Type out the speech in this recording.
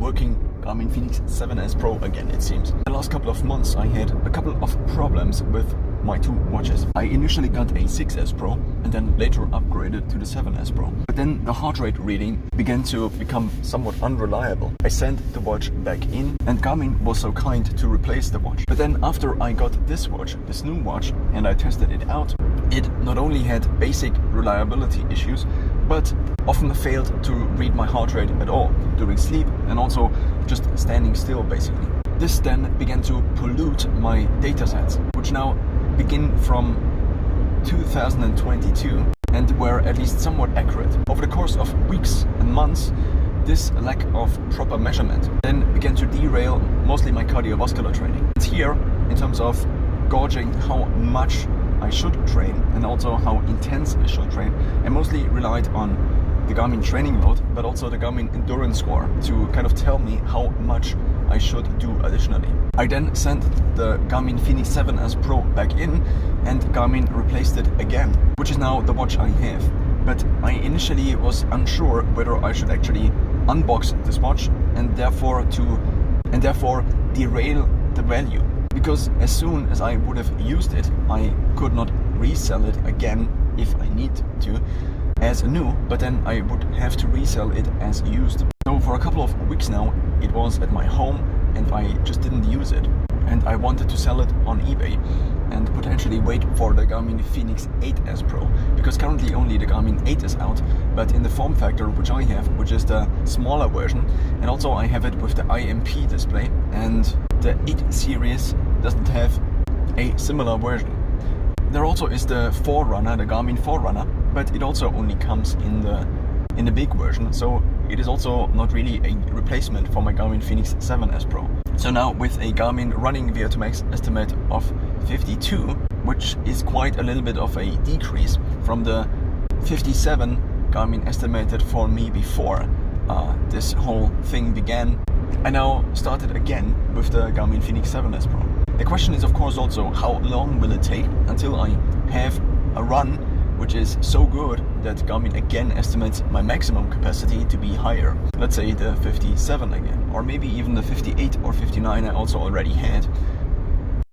working Garmin Fenix 7S Pro again, it seems. The last couple of months I had a couple of problems with my two watches. I initially got a 6S Pro and then later upgraded to the 7S Pro. But then the heart rate reading began to become somewhat unreliable. I sent the watch back in and Garmin was so kind to replace the watch. But then after I got this watch, this new watch, and I tested it out, it not only had basic reliability issues, but often failed to read my heart rate at all during sleep and also just standing still basically. This then began to pollute my datasets, which now begin from 2022 and were at least somewhat accurate. Over the course of weeks and months, this lack of proper measurement then began to derail mostly my cardiovascular training. And here, in terms of gauging how much I should train and also how intense I should train, I mostly relied on the Garmin training load, but also the Garmin endurance score to kind of tell me how much I should do additionally. I then sent the Garmin Fenix 7S Pro back in and Garmin replaced it again, which is now the watch I have. But I initially was unsure whether I should actually unbox this watch and therefore derail the value. Because as soon as I would have used it, I could not resell it again if I need to as new, but then I would have to resell it as used. So for a couple of weeks now, it was at my home and I just didn't use it. And I wanted to sell it on eBay and potentially wait for the Garmin Fenix 8S Pro, because currently only the Garmin 8 is out, but in the form factor which I have, which is the smaller version, and also I have it with the IMP display, and the 8 series doesn't have a similar version. There also is the Forerunner, the Garmin Forerunner, but it also only comes in the big version, so it is also not really a replacement for my Garmin Fenix 7S Pro. So now with a Garmin running VO2 max estimate of 52, which is quite a little bit of a decrease from the 57 Garmin estimated for me before this whole thing began, I now started again with the Garmin Fenix 7S Pro. The question is of course also, how long will it take until I have a run which is so good that Garmin again estimates my maximum capacity to be higher. Let's say the 57 again, or maybe even the 58 or 59 I also already had.